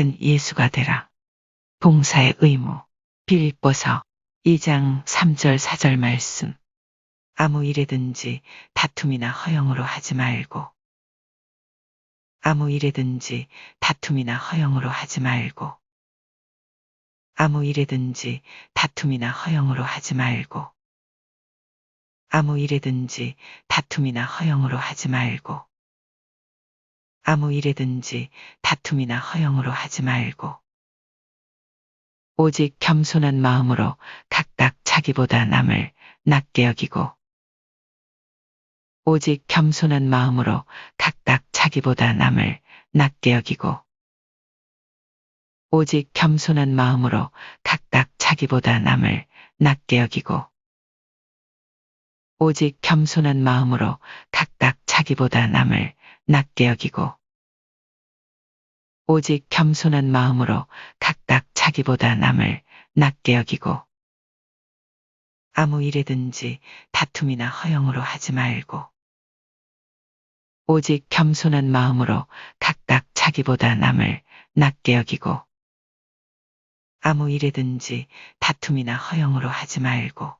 작은 예수가 되라. 봉사의 의무. 빌립보서 2장 3절 4절 말씀. 아무 일에든지 다툼이나 허영으로 하지 말고. 아무 일에든지 다툼이나 허영으로 하지 말고. 아무 일에든지 다툼이나 허영으로 하지 말고. 아무 일에든지 다툼이나 허영으로 하지 말고. 아무 일에든지 다툼이나 허영으로 하지 말고. 오직 겸손한 마음으로 각각 자기보다 남을 낮게 여기고. 오직 겸손한 마음으로 각각 자기보다 남을 낮게 여기고. 오직 겸손한 마음으로 각각 자기보다 남을 낮게 여기고. 오직 겸손한 마음으로 각각 자기보다 남을 낮게 여기고. 오직 겸손한 마음으로 각각 자기보다 남을 낮게 여기고. 아무 일에든지 다툼이나 허영으로 하지 말고. 오직 겸손한 마음으로 각각 자기보다 남을 낮게 여기고. 아무 일에든지 다툼이나 허영으로 하지 말고.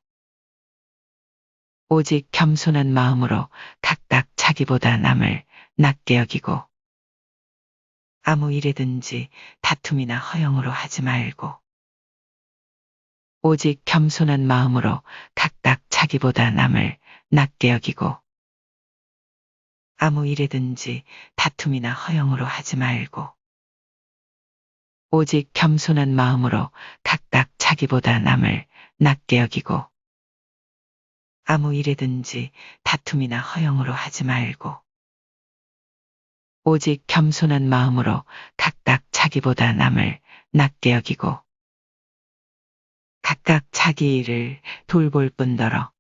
오직 겸손한 마음으로 각각 자기보다 남을 낮게 여기고. 아무 일에든지 다툼이나 허영으로 하지 말고. 오직 겸손한 마음으로 각각 자기보다 남을 낮게 여기고. 아무 일에든지 다툼이나 허영으로 하지 말고. 오직 겸손한 마음으로 각각 자기보다 남을 낮게 여기고. 아무 일에든지 다툼이나 허영으로 하지 말고. 오직 겸손한 마음으로 각각 자기보다 남을 낮게 여기고. 각각 자기 일을 돌볼 뿐더러.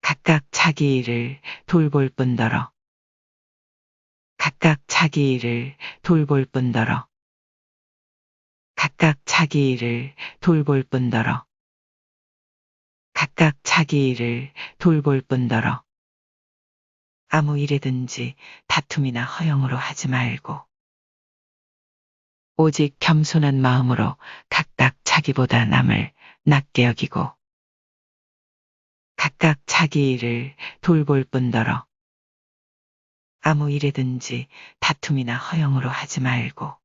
각각 자기 일을 돌볼 뿐더러. 각각 자기 일을 돌볼 뿐더러. 각각 자기 일을 돌볼 뿐더러. 각각 자기 일을 돌볼 뿐더러. 아무 일에든지 다툼이나 허영으로 하지 말고. 오직 겸손한 마음으로 각각 자기보다 남을 낮게 여기고. 각각 자기 일을 돌볼 뿐더러. 아무 일에든지 다툼이나 허영으로 하지 말고.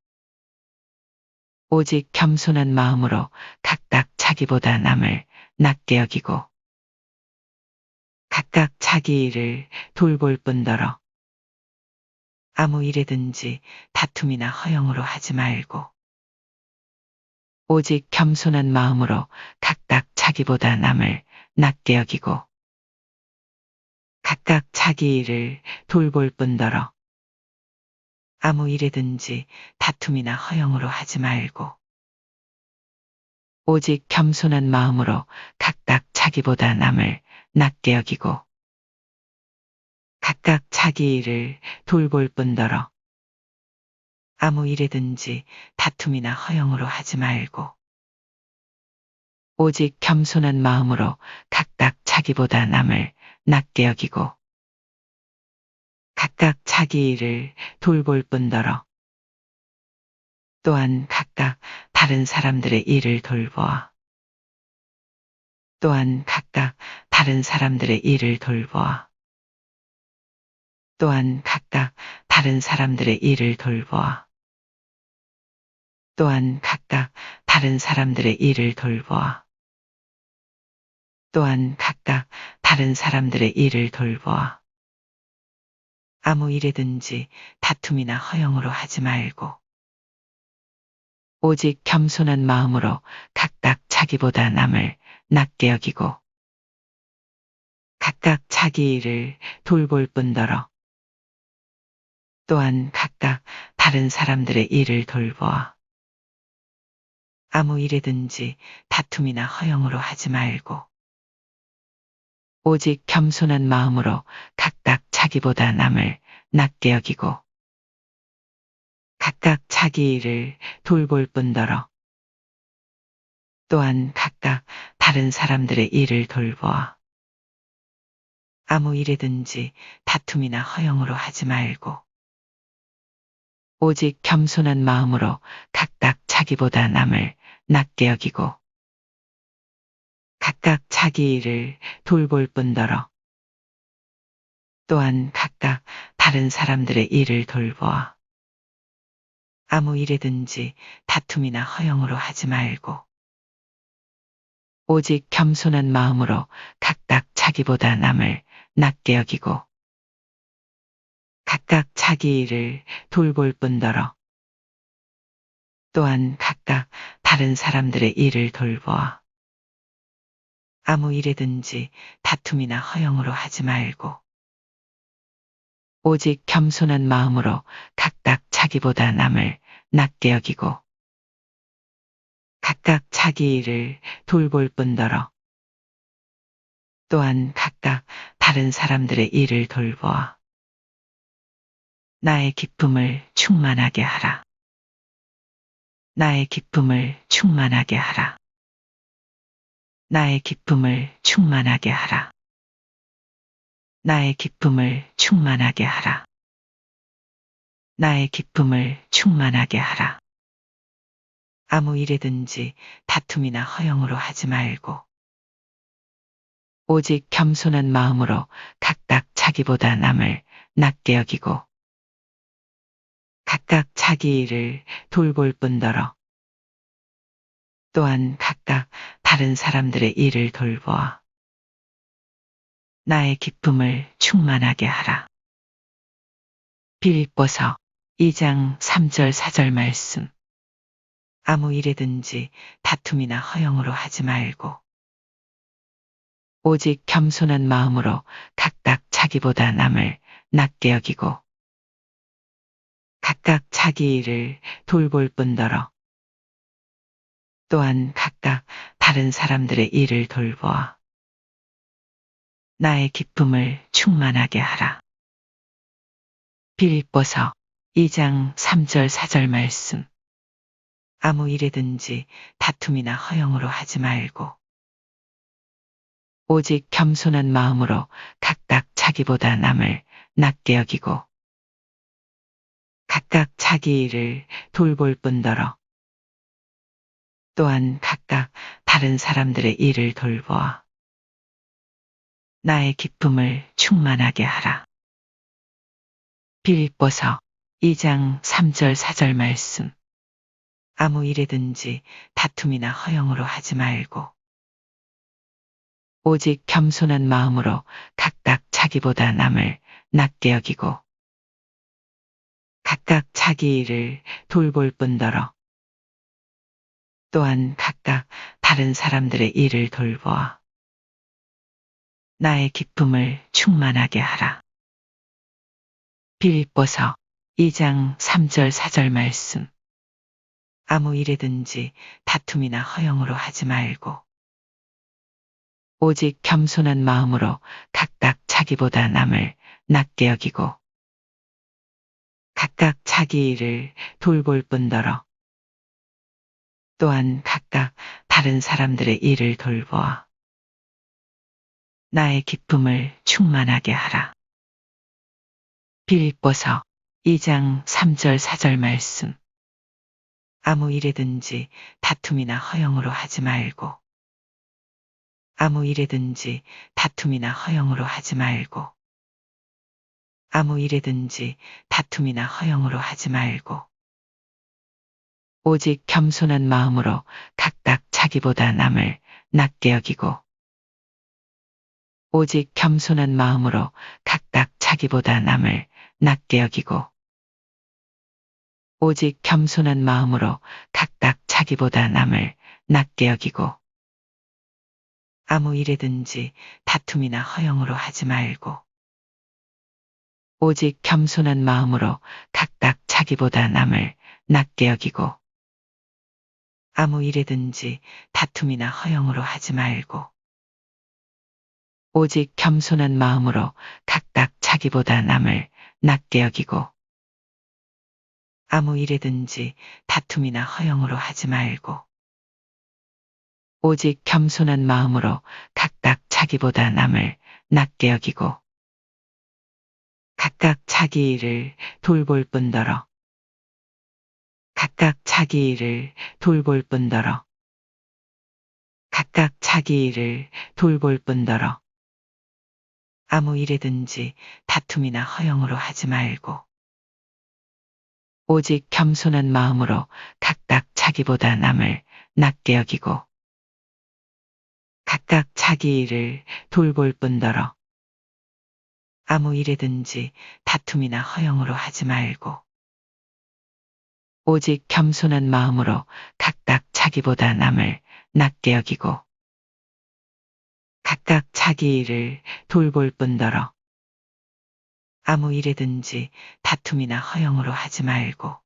오직 겸손한 마음으로 각각 자기보다 남을 낮게 여기고. 각각 자기 일을 돌볼 뿐더러. 아무 일에든지 다툼이나 허영으로 하지 말고. 오직 겸손한 마음으로 각각 자기보다 남을 낮게 여기고. 각각 자기 일을 돌볼 뿐더러. 아무 일에든지 다툼이나 허영으로 하지 말고. 오직 겸손한 마음으로 각각 자기보다 남을 낮게 여기고. 각각 자기 일을 돌볼 뿐더러. 아무 일에든지 다툼이나 허영으로 하지 말고. 오직 겸손한 마음으로 각각 자기보다 남을 낮게 여기고. 각각 자기 일을 돌볼 뿐더러. 또한 각각 다른 사람들의 일을 돌보아. 또한 각각 다른 사람들의 일을 돌보아. 또한 각각 다른 사람들의 일을 돌보아. 또한 각각 다른 사람들의 일을 돌보아. 또한 각각 다른 사람들의 일을 돌보아. 아무 일에든지 다툼이나 허영으로 하지 말고. 오직 겸손한 마음으로 각각 자기보다 남을 낮게 여기고. 각각 자기 일을 돌볼 뿐더러. 또한 각각 다른 사람들의 일을 돌보아. 아무 일에든지 다툼이나 허영으로 하지 말고. 오직 겸손한 마음으로 각각 자기보다 남을 낮게 여기고. 각각 자기 일을 돌볼 뿐더러. 또한 각각 다른 사람들의 일을 돌보아. 아무 일에든지 다툼이나 허영으로 하지 말고. 오직 겸손한 마음으로 각각 자기보다 남을 낮게 여기고 각각 자기 일을 돌볼 뿐더러 또한 각각 다른 사람들의 일을 돌보아 아무 일이든지 다툼이나 허영으로 하지 말고 오직 겸손한 마음으로 각각 자기보다 남을 낮게 여기고 각각 자기 일을 돌볼 뿐더러 또한 각각 다른 사람들의 일을 돌보아 아무 일이든지 다툼이나 허영으로 하지 말고 오직 겸손한 마음으로 각각 자기보다 남을 낮게 여기고 각각 자기 일을 돌볼 뿐더러 또한 각각 다른 사람들의 일을 돌보아 나의 기쁨을 충만하게 하라. 나의 기쁨을 충만하게 하라. 나의 기쁨을 충만하게 하라. 나의 기쁨을 충만하게 하라. 나의 기쁨을 충만하게 하라. 아무 일이든지 다툼이나 허영으로 하지 말고 오직 겸손한 마음으로 각각 자기보다 남을 낮게 여기고 각각 자기 일을 돌볼 뿐더러 또한 각각 다른 사람들의 일을 돌보아 나의 기쁨을 충만하게 하라. 빌립보서 2장 3절 4절 말씀. 아무 일이든지 다툼이나 허영으로 하지 말고 오직 겸손한 마음으로 각각 자기보다 남을 낮게 여기고 각각 자기 일을 돌볼 뿐더러 또한 각각 다른 사람들의 일을 돌보아 나의 기쁨을 충만하게 하라. 빌립보서 2장 3절 4절 말씀. 아무 일이든지 다툼이나 허영으로 하지 말고 오직 겸손한 마음으로 각각 자기보다 남을 낮게 여기고 각각 자기 일을 돌볼 뿐더러 또한 각각 다른 사람들의 일을 돌보아 나의 기쁨을 충만하게 하라. 빌립보서 2장 3절 4절 말씀. 아무 일이든지 다툼이나 허영으로 하지 말고 오직 겸손한 마음으로 각각 자기보다 남을 낮게 여기고 각각 자기 일을 돌볼 뿐더러 또한 각각 다른 사람들의 일을 돌보아 나의 기쁨을 충만하게 하라. 빌립보서 2장 3절 4절 말씀. 아무 일이든지 다툼이나 허영으로 하지 말고 오직 겸손한 마음으로 각각 자기보다 남을 낮게 여기고 각각 자기 일을 돌볼 뿐더러 또한 각각 다른 사람들의 일을 돌보아 나의 기쁨을 충만하게 하라. 빌립보서 2장 3절 4절 말씀. 아무 일이든지 다툼이나 허영으로 하지 말고 아무 일이든지 다툼이나 허영으로 하지 말고 아무 일이든지 다툼이나 허영으로 하지 말고 오직 겸손한 마음으로 각각 자기보다 남을 낮게 여기고 오직 겸손한 마음으로 각각 자기보다 남을 낮게 여기고 오직 겸손한 마음으로 각각 자기보다 남을 낮게 여기고 아무 일이든지 다툼이나 허영으로 하지 말고 오직 겸손한 마음으로 각각 자기보다 남을 낮게 여기고 아무 일이든지 다툼이나 허영으로 하지 말고 오직 겸손한 마음으로 각각 자기보다 남을 낮게 여기고 아무 일이든지 다툼이나 허영으로 하지 말고 오직 겸손한 마음으로 각각 자기보다 남을 낮게 여기고 각각 자기 일을 돌볼 뿐더러 각각 자기 일을 돌볼 뿐더러 각각 자기 일을 돌볼 뿐더러 아무 일이든지 다툼이나 허영으로 하지 말고 오직 겸손한 마음으로 각각 자기보다 남을 낮게 여기고 각각 자기 일을 돌볼 뿐더러 아무 일이든지 다툼이나 허영으로 하지 말고 오직 겸손한 마음으로 각각 자기보다 남을 낮게 여기고 각각 자기 일을 돌볼 뿐더러 아무 일이든지 다툼이나 허영으로 하지 말고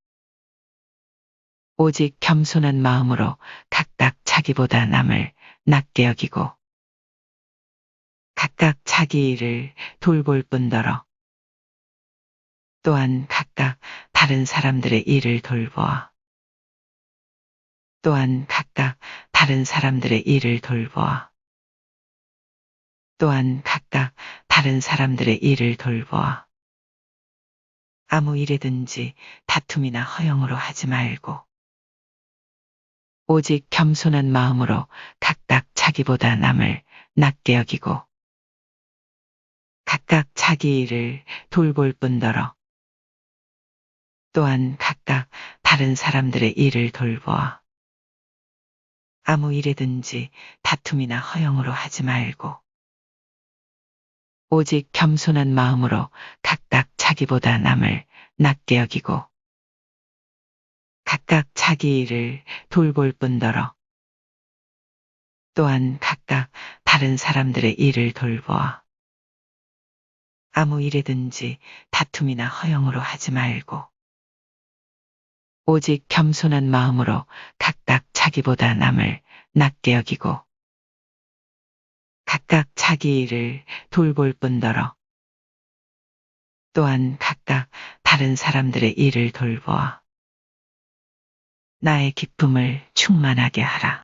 오직 겸손한 마음으로 각각 자기보다 남을 낮게 여기고 각각 자기 일을 돌볼 뿐더러 또한 각각 다른 사람들의 일을 돌보아 또한 각각 다른 사람들의 일을 돌보아 또한 각각 다른 사람들의 일을 돌보아 아무 일이든지 다툼이나 허영으로 하지 말고 오직 겸손한 마음으로 각각 자기보다 남을 낮게 여기고 각각 자기 일을 돌볼 뿐더러 또한 각각 다른 사람들의 일을 돌보아 아무 일이든지 다툼이나 허영으로 하지 말고 오직 겸손한 마음으로 각각 자기보다 남을 낮게 여기고 각각 자기 일을 돌볼 뿐더러 또한 각각 다른 사람들의 일을 돌보아 아무 일이든지 다툼이나 허영으로 하지 말고 오직 겸손한 마음으로 각각 자기보다 남을 낮게 여기고 각각 자기 일을 돌볼 뿐더러 또한 각각 다른 사람들의 일을 돌보아 나의 기쁨을 충만하게 하라.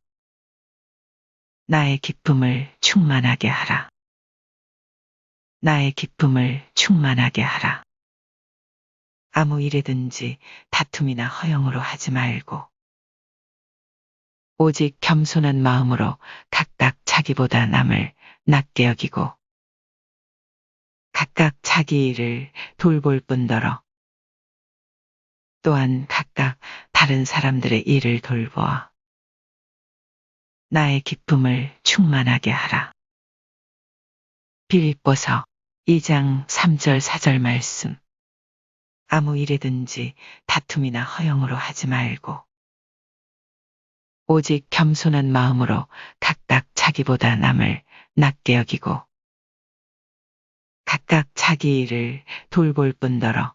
나의 기쁨을 충만하게 하라. 나의 기쁨을 충만하게 하라. 아무 일이든지 다툼이나 허영으로 하지 말고 오직 겸손한 마음으로 각각 자기보다 남을 낮게 여기고 각각 자기 일을 돌볼 뿐더러 또한 각각 다른 사람들의 일을 돌보아 나의 기쁨을 충만하게 하라. 빌립보서 2장 3절 4절 말씀. 아무 일이든지 다툼이나 허영으로 하지 말고 오직 겸손한 마음으로 각각 자기보다 남을 낮게 여기고 각각 자기 일을 돌볼 뿐더러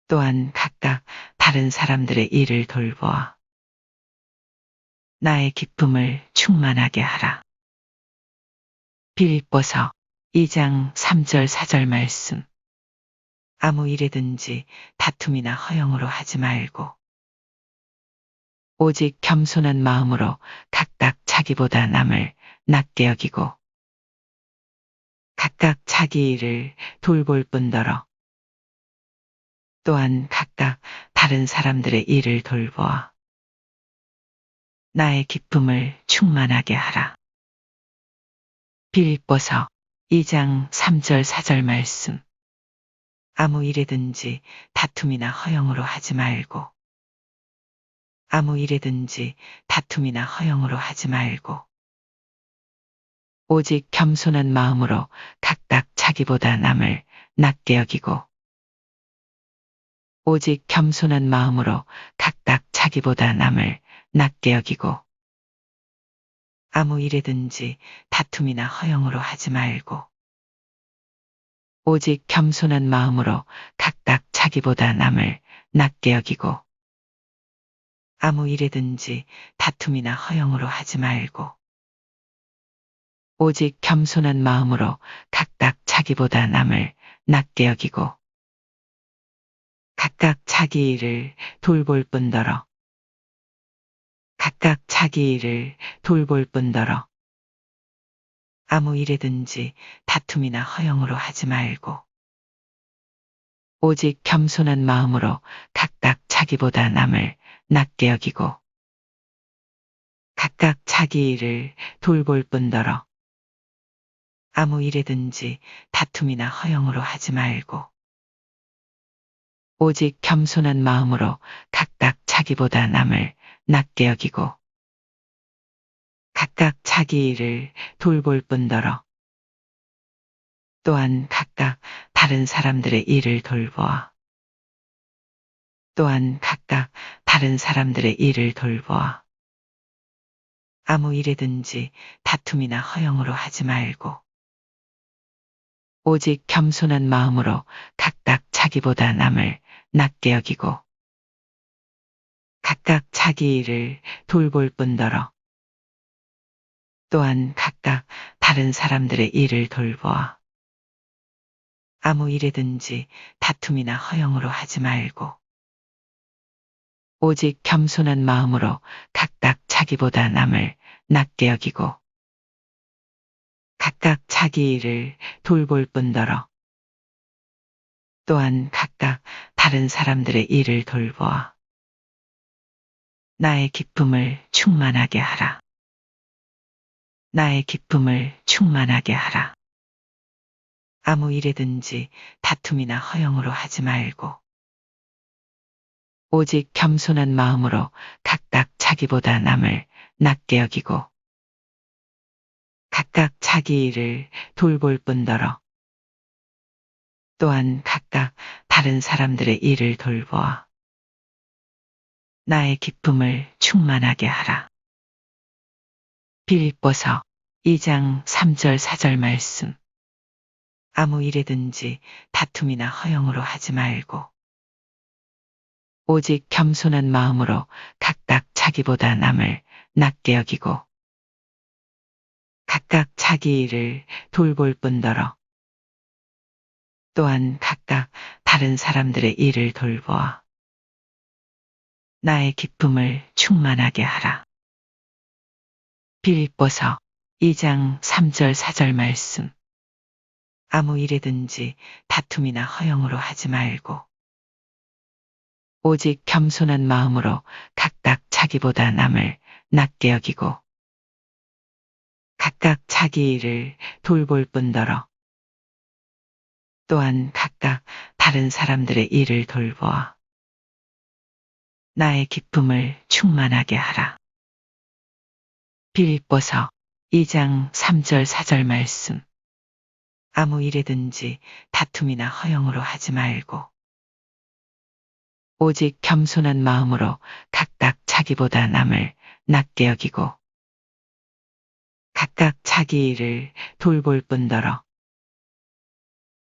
또한 각각 다른 사람들의 일을 돌보아 나의 기쁨을 충만하게 하라. 빌립보서 2장 3절 4절 말씀. 아무 일이든지 다툼이나 허영으로 하지 말고 오직 겸손한 마음으로 각각 자기보다 남을 낮게 여기고 각각 자기 일을 돌볼 뿐더러 또한 각각 다른 사람들의 일을 돌보아 나의 기쁨을 충만하게 하라. 빌립보서 2장 3절 4절 말씀. 아무 일이든지 다툼이나 허영으로 하지 말고 아무 일이든지 다툼이나 허영으로 하지 말고 오직 겸손한 마음으로 각각 자기보다 남을 낮게 여기고 오직 겸손한 마음으로 각각 자기보다 남을 낮게 여기고 아무 일이든지 다툼이나 허영으로 하지 말고 오직 겸손한 마음으로 각각 자기보다 남을 낮게 여기고 아무 일이든지 다툼이나 허영으로 하지 말고 오직 겸손한 마음으로 각각 자기보다 남을 낮게 여기고 각각 자기 일을 돌볼 뿐더러 각각 자기 일을 돌볼 뿐더러 아무 일이든지 다툼이나 허영으로 하지 말고 오직 겸손한 마음으로 각각 자기보다 남을 낮게 여기고 각각 자기 일을 돌볼 뿐더러 아무 일에든지 다툼이나 허영으로 하지 말고 오직 겸손한 마음으로 각각 자기보다 남을 낮게 여기고 각각 자기 일을 돌볼 뿐더러 또한 각각 다른 사람들의 일을 돌보아 또한 각각 다른 사람들의 일을 돌보아 아무 일에든지 다툼이나 허영으로 하지 말고 오직 겸손한 마음으로 각각 자기보다 남을 낮게 여기고 각각 자기 일을 돌볼 뿐더러 또한 각각 다른 사람들의 일을 돌보아 아무 일에든지 다툼이나 허영으로 하지 말고 오직 겸손한 마음으로 각각 자기보다 남을 낮게 여기고 각각 자기 일을 돌볼 뿐더러 또한 각각 다른 사람들의 일을 돌보아 나의 기쁨을 충만하게 하라. 나의 기쁨을 충만하게 하라. 아무 일에든지 다툼이나 허영으로 하지 말고 오직 겸손한 마음으로 각각 자기보다 남을 낮게 여기고 각각 자기 일을 돌볼 뿐더러 또한 각각 다른 사람들의 일을 돌보아 나의 기쁨을 충만하게 하라. 빌립보서 2장 3절 4절 말씀. 아무 일에든지 다툼이나 허영으로 하지 말고 오직 겸손한 마음으로 각각 자기보다 남을 낮게 여기고 각각 자기 일을 돌볼 뿐더러 또한 각각 다른 사람들의 일을 돌보아 나의 기쁨을 충만하게 하라. 빌립보서 2장 3절 4절 말씀. 아무 일에든지 다툼이나 허영으로 하지 말고 오직 겸손한 마음으로 각각 자기보다 남을 낮게 여기고 각각 자기 일을 돌볼 뿐더러 또한 각각 다른 사람들의 일을 돌보아 나의 기쁨을 충만하게 하라. 빌립보서 2장 3절 4절 말씀. 아무 일에든지 다툼이나 허영으로 하지 말고 오직 겸손한 마음으로 각각 자기보다 남을 낮게 여기고 각각 자기 일을 돌볼 뿐더러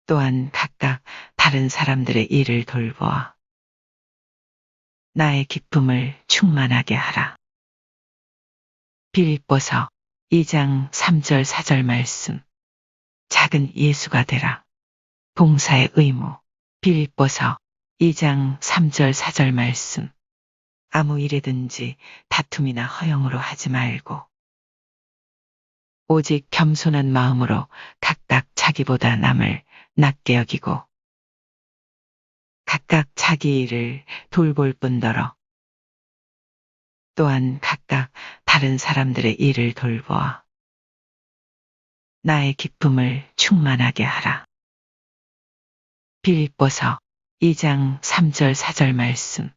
또한 각각 다른 사람들의 일을 돌보아 나의 기쁨을 충만하게 하라. 빌립보서 2장 3절 4절 말씀. 작은 예수가 되라. 봉사의 의무. 빌립보서 2장 3절 4절 말씀. 아무 일에든지 다툼이나 허영으로 하지 말고 오직 겸손한 마음으로 각각 자기보다 남을 낮게 여기고 각각 자기 일을 돌볼 뿐더러 또한 각각 다른 사람들의 일을 돌보아 나의 기쁨을 충만하게 하라. 빌립보서 2장 3절 4절 말씀.